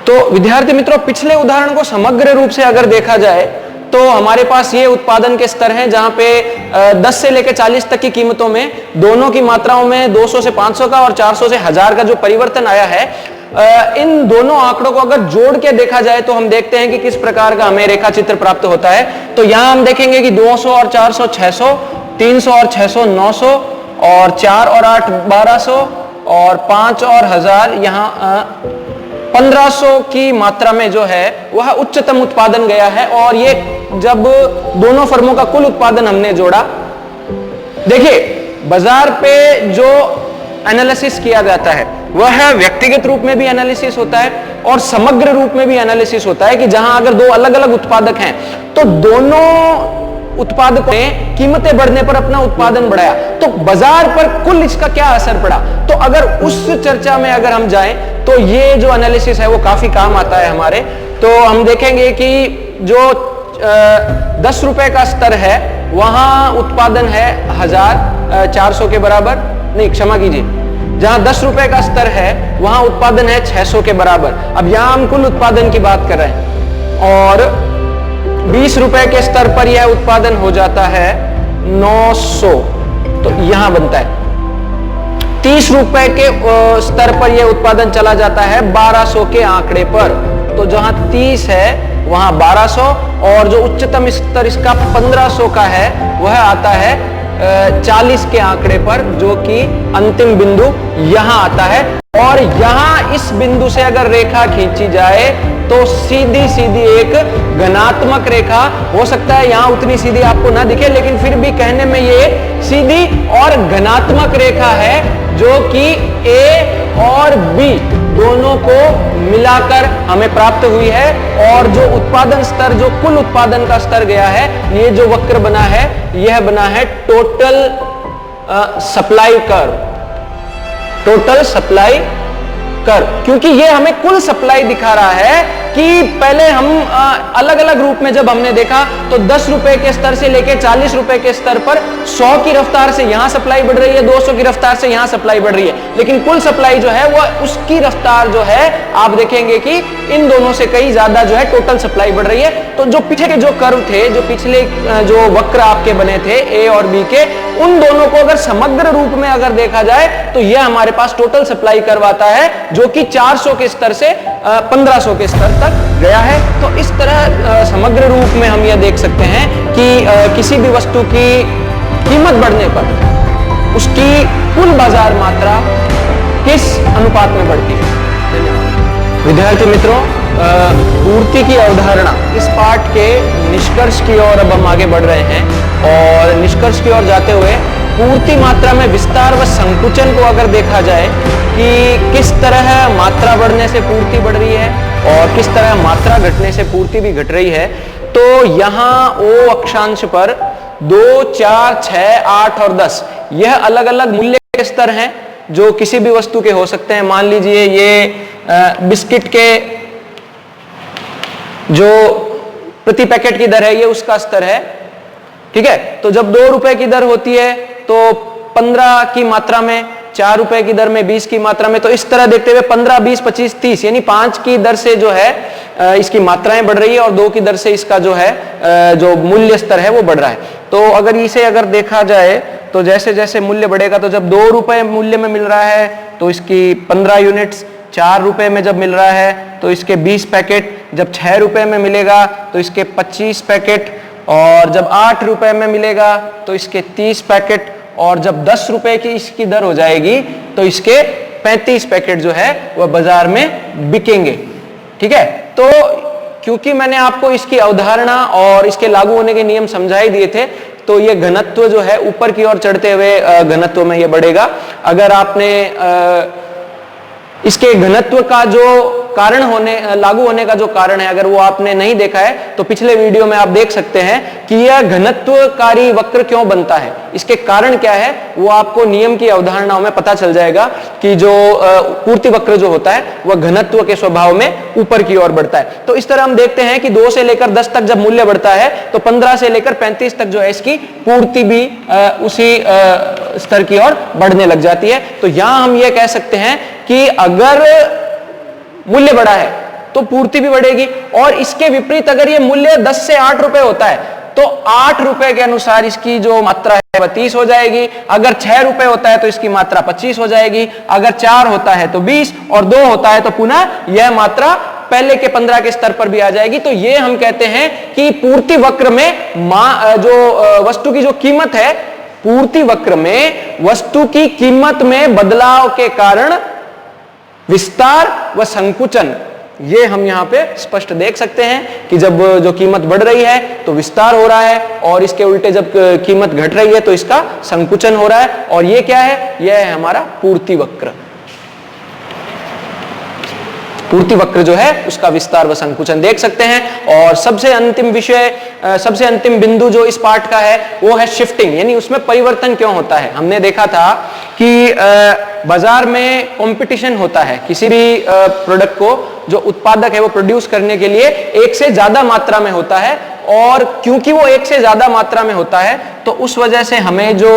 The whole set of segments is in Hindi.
तो विद्यार्थी मित्रों, पिछले उदाहरण को समग्र रूप से अगर देखा जाए तो हमारे पास ये उत्पादन के स्तर हैं जहां पे 10 से लेकर 40 तक की कीमतों में दोनों की मात्राओं में 200 से 500 का और 400 से 1000 का जो परिवर्तन आया है, इन दोनों आंकड़ों को अगर जोड़ के देखा जाए तो हम देखते हैं कि किस प्रकार का हमें रेखा चित्र प्राप्त होता है। तो यहां हम देखेंगे कि 200 और 400 600, 300 और 600 900, और 4 और 8 1200, और 5 और 1000 यहां 1500 की मात्रा में जो है वह उच्चतम उत्पादन गया है। और ये जब दोनों फर्मों का कुल उत्पादन हमने जोड़ा, देखिए बाजार पे जो एनालिसिस किया जाता है वह व्यक्तिगत रूप में भी एनालिसिस होता है और समग्र रूप में भी एनालिसिस होता है कि जहां अगर दो अलग अलग उत्पादक हैं तो दोनों उत्पादकों ने कीमतें बढ़ने पर अपना उत्पादन बढ़ाया, तो बाजार पर कुल इसका क्या असर पड़ा। तो अगर उस चर्चा में अगर हम जाएं तो ये जो एनालिसिस है वो काफी काम आता है हमारे। तो हम देखेंगे कि जो 10 रुपए का स्तर है वहां उत्पादन है 1400 के बराबर, नहीं क्षमा कीजिए, जहां 10 रुपए का स्तर है वहां उत्पादन है 600 के बराबर। अब यहां हम कुल उत्पादन की बात कर रहे हैं और 20 रुपए के स्तर पर यह उत्पादन हो जाता है 900, तो यहां बनता है 30 रुपए के स्तर पर यह उत्पादन चला जाता है 1200 के आंकड़े पर। तो जहां 30 है वहां 1200 और जो उच्चतम स्तर इसका 1500 का है वह आता है 40 के आंकड़े पर, जो कि अंतिम बिंदु यहां आता है। और यहां इस बिंदु से अगर रेखा खींची जाए तो सीधी सीधी एक घनात्मक रेखा हो सकता है, यहां उतनी सीधी आपको ना दिखे लेकिन फिर भी कहने में ये सीधी और घनात्मक रेखा है जो कि ए और बी दोनों को मिलाकर हमें प्राप्त हुई है। और जो उत्पादन स्तर, जो कुल उत्पादन का स्तर गया है, ये जो वक्र बना है यह बना है total supply curve, total supply curve, क्योंकि ये हमें कुल सप्लाई दिखा रहा है कि पहले हम अलग अलग रूप में जब हमने देखा तो 10 रुपए के स्तर से लेकर 40 रुपए के स्तर पर 100 की रफ्तार से यहां सप्लाई बढ़ रही है, 200 की रफ्तार से यहां सप्लाई बढ़ रही है, लेकिन कुल सप्लाई जो है वो उसकी रफ्तार जो है आप देखेंगे कि इन दोनों से कहीं ज्यादा जो है टोटल सप्लाई बढ़ रही है। तो जो पीछे के जो कर्व थे, जो पिछले जो वक्र आपके बने थे ए और बी के, उन दोनों को अगर समग्र रूप में अगर देखा जाए तो यह हमारे पास टोटल सप्लाई कर्व आता है जो कि 400 के स्तर से 1500 के स्तर तक गया है। तो इस तरह समग्र रूप में हम यह देख सकते हैं कि किसी भी वस्तु की कीमत बढ़ने पर उसकी कुल बाजार मात्रा किस अनुपात में बढ़ती है। धन्यवाद। विद्यार्थी मित्रों, पूर्ति की अवधारणा इस पाठ के निष्कर्ष की ओर अब हम आगे बढ़ रहे हैं और निष्कर्ष की ओर जाते हुए पूर्ति मात्रा में विस्तार व संकुचन को अगर देखा जाए कि किस तरह मात्रा बढ़ने से पूर्ति बढ़ रही है और किस तरह मात्रा घटने से पूर्ति भी घट रही है, तो यहाँ O अक्षांश पर 2, 4, 6, 8 और 10 यह अलग अलग मूल्य के स्तर हैं जो किसी भी वस्तु के हो सकते हैं। मान लीजिए ये बिस्किट के जो प्रति पैकेट की दर है ये उसका स्तर है, ठीक है। तो जब 2 रुपए की दर होती है तो 15 की मात्रा में, 4 रुपए की दर में, 20 की मात्रा में, तो इस तरह देखते हुए 15, 20, 25, 30 यानी 5 की दर से जो है इसकी मात्राएं बढ़ रही है और 2 की दर से इसका जो है जो मूल्य स्तर है वो बढ़ रहा है। तो अगर इसे अगर देखा जाए तो जैसे जैसे मूल्य बढ़ेगा, तो जब 2 रुपए मूल्य में मिल रहा है तो इसकी 15 यूनिट्स, 4 रुपए में जब मिल रहा है तो इसके 20 पैकेट, जब 6 रुपए में मिलेगा तो इसके 25 पैकेट, और जब 8 रुपए में मिलेगा तो इसके 30 पैकेट, और जब 10 रुपए की इसकी दर हो जाएगी तो इसके 35 पैकेट जो है वह बाजार में बिकेंगे, ठीक है। तो क्योंकि मैंने आपको इसकी अवधारणा और इसके लागू होने के नियम समझाई दिए थे, तो ये घनत्व जो है ऊपर की ओर चढ़ते हुए घनत्व में ये बढ़ेगा। अगर आपने इसके घनत्व का जो कारण होने, लागू होने का जो कारण है, अगर वो आपने नहीं देखा है तो पिछले वीडियो में आप देख सकते हैं कि यह घनत्वकारी वक्र क्यों बनता है, इसके कारण क्या है, वो आपको नियम की अवधारणाओं में पता चल जाएगा कि जो पूर्ति वक्र जो होता है वह घनत्व के स्वभाव में ऊपर की ओर बढ़ता है। तो इस तरह हम देखते हैं कि 2 से लेकर 10 तक जब मूल्य बढ़ता है तो 15 से लेकर 35 तक जो है इसकी पूर्ति भी उसी स्तर की ओर बढ़ने लग जाती है। तो यहां हम ये कह सकते हैं कि अगर मूल्य बढ़ा है तो पूर्ति भी बढ़ेगी। और इसके विपरीत अगर ये मूल्य 10 से 8 रुपए होता है तो 8 रुपए के अनुसार इसकी जो मात्रा है वह 30 हो जाएगी। अगर 6 रुपए होता है तो इसकी मात्रा 25 हो जाएगी। अगर 4 होता है तो 20 और 2 होता है तो पुनः यह मात्रा पहले के 15 के स्तर पर भी आ जाएगी। तो ये हम कहते हैं कि पूर्ति वक्र में जो वस्तु की जो कीमत है, पूर्ति वक्र में वस्तु की कीमत में बदलाव के कारण विस्तार व संकुचन, ये हम यहां पे स्पष्ट देख सकते हैं कि जब जो कीमत बढ़ रही है तो विस्तार हो रहा है, और इसके उल्टे जब कीमत घट रही है तो इसका संकुचन हो रहा है। और ये क्या है? यह है हमारा पूर्ति वक्र। पूर्ति वक्र जो है उसका विस्तार व संकुचन देख सकते हैं। और सबसे अंतिम विषय, सबसे अंतिम बिंदु जो इस पाठ का है वो है शिफ्टिंग, यानी उसमें परिवर्तन क्यों होता है। हमने देखा था कि बाजार में कंपटीशन होता है, किसी भी प्रोडक्ट को जो उत्पादक है वो प्रोड्यूस करने के लिए एक से ज्यादा मात्रा में होता है, और क्योंकि वो एक से ज्यादा मात्रा में होता है तो उस वजह से हमें जो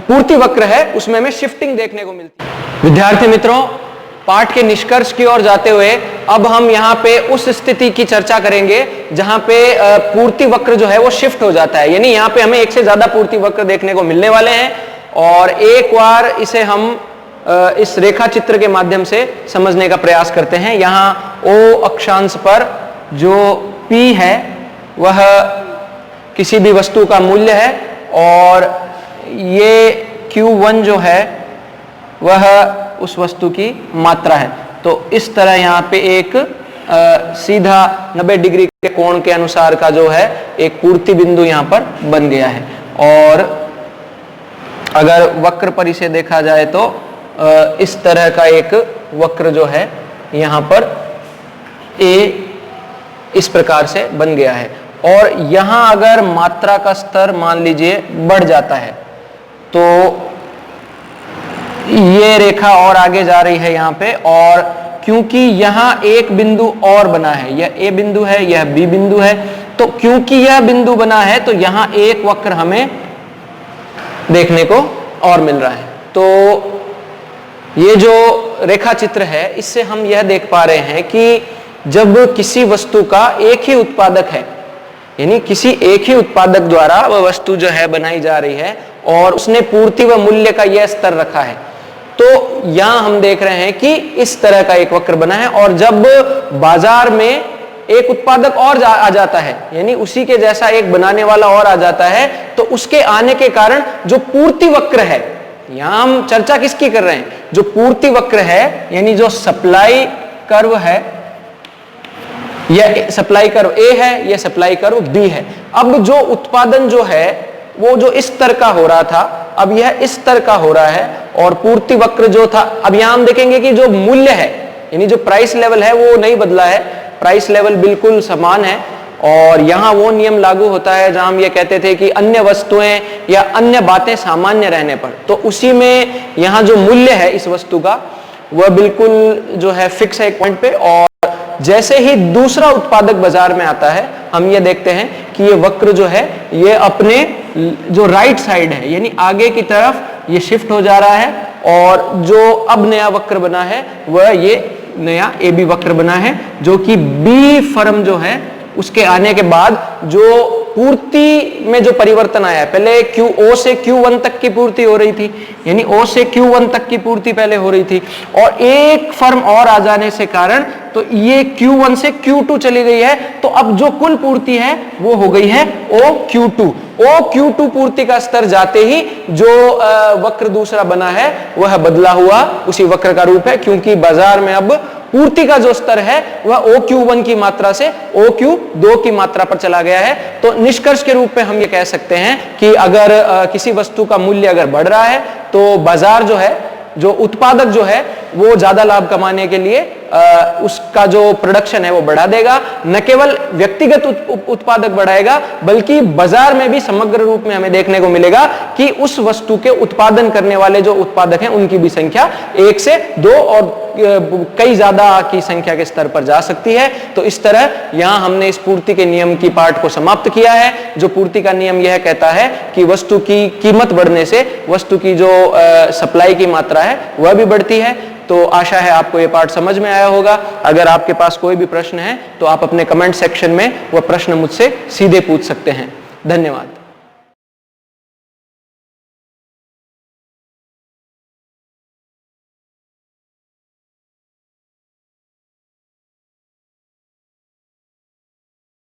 पूर्ति वक्र है उसमें हमें शिफ्टिंग देखने को मिलती है। विद्यार्थी मित्रों, पाठ के निष्कर्ष की ओर जाते हुए अब हम यहाँ पे उस स्थिति की चर्चा करेंगे जहां पे पूर्ति वक्र जो है वो शिफ्ट हो जाता है, यानी यहाँ पे हमें एक से ज्यादा पूर्ति वक्र देखने को मिलने वाले हैं। और एक बार इसे हम इस रेखा चित्र के माध्यम से समझने का प्रयास करते हैं। यहाँ O अक्षांश पर जो P है वह किसी भी वस्तु का मूल्य है, और ये Q1 जो है वह उस वस्तु की मात्रा है। तो इस तरह यहाँ पे एक सीधा 90 डिग्री के कोण के अनुसार का जो है एक पूर्ति बिंदु यहाँ पर बन गया है। और अगर वक्र पर इसे देखा जाए तो इस तरह का एक वक्र जो है यहाँ पर A इस प्रकार से बन गया है। और यहाँ अगर मात्रा का स्तर मान लीजिए बढ़ जाता है तो ये रेखा और आगे जा रही है यहाँ पे, और क्योंकि यहाँ एक बिंदु और बना है, यह A बिंदु है, यह B बिंदु है, तो क्योंकि यह बिंदु बना है तो यहाँ एक वक्र हमें देखने को और मिल रहा है। तो ये जो रेखा चित्र है इससे हम यह देख पा रहे हैं कि जब किसी वस्तु का एक ही उत्पादक है, यानी किसी एक ही उत्पादक द्वारा वह वस्तु जो है बनाई जा रही है और उसने पूर्ति व मूल्य का यह स्तर रखा है, तो यहां हम देख रहे हैं कि इस तरह का एक वक्र बना है। और जब बाजार में एक उत्पादक और आ जाता है, यानी उसी के जैसा एक बनाने वाला और आ जाता है, तो उसके आने के कारण जो पूर्ति वक्र है, यहां हम चर्चा किसकी कर रहे हैं, जो पूर्ति वक्र है यानी जो सप्लाई कर्व है, यह सप्लाई कर्व A है, यह सप्लाई कर्व B है। अब जो उत्पादन जो है वो जो इस स्तर का हो रहा था अब यह इस स्तर का हो रहा है, और पूर्ति वक्र जो था, अब यहां हम देखेंगे कि जो मूल्य है यानी जो प्राइस लेवल है वो नहीं बदला है, प्राइस लेवल बिल्कुल समान है। और यहां वो नियम लागू होता है जहां हम ये कहते थे कि अन्य वस्तुएं या अन्य बातें सामान्य रहने पर, तो उसी में यहां जो मूल्य है इस वस्तु का वह बिल्कुल जो है फिक्स है एक पॉइंट पे। और जैसे ही दूसरा उत्पादक बाजार में आता है हम ये देखते हैं कि ये वक्र जो है ये अपने जो राइट साइड है यानी आगे की तरफ ये शिफ्ट हो जा रहा है, और जो अब नया वक्र बना है वह ये नया AB वक्र बना है, जो कि B फर्म जो है उसके आने के बाद जो पूर्ति में जो परिवर्तन आया है, पहले O से Q1 तक की पूर्ति हो रही थी, यानी O से Q1 तक की पूर्ति पहले हो रही थी, और एक फर्म और आ जाने से कारण तो ये Q1 से Q2 चली गई है, तो अब जो कुल पूर्ति है वो हो गई है OQ2। OQ2 पूर्ति का स्तर जाते ही जो वक्र दूसरा बना है वह बदला हुआ उसी वक्र का रूप है, क्योंकि बाजार में अब पूर्ति का जो स्तर है वह OQ1 की मात्रा से OQ2 की मात्रा पर चला गया है। तो निष्कर्ष के रूप में हम ये कह सकते हैं कि अगर किसी वस्तु का मूल्य अगर बढ़ रहा है तो बाजार जो है, जो उत्पादक जो है वो ज्यादा लाभ कमाने के लिए उसका जो प्रोडक्शन है वो बढ़ा देगा, न केवल व्यक्तिगत उत्पादक बढ़ाएगा बल्कि बाजार में भी समग्र रूप में हमें देखने को मिलेगा कि उस वस्तु के उत्पादन करने वाले जो उत्पादक हैं उनकी भी संख्या 1 से 2 और कई ज्यादा की संख्या के स्तर पर जा सकती है। तो इस तरह यहां हमने इस पूर्ति के नियम की पाठ को समाप्त किया है। जो पूर्ति का नियम यह कहता है कि वस्तु की कीमत बढ़ने से वस्तु की जो सप्लाई की मात्रा है वह भी बढ़ती है, तो आशा है आपको ये पार्ट समझ में आया होगा। अगर आपके पास कोई भी प्रश्न है तो आप अपने कमेंट सेक्शन में वह प्रश्न मुझसे सीधे पूछ सकते हैं। धन्यवाद।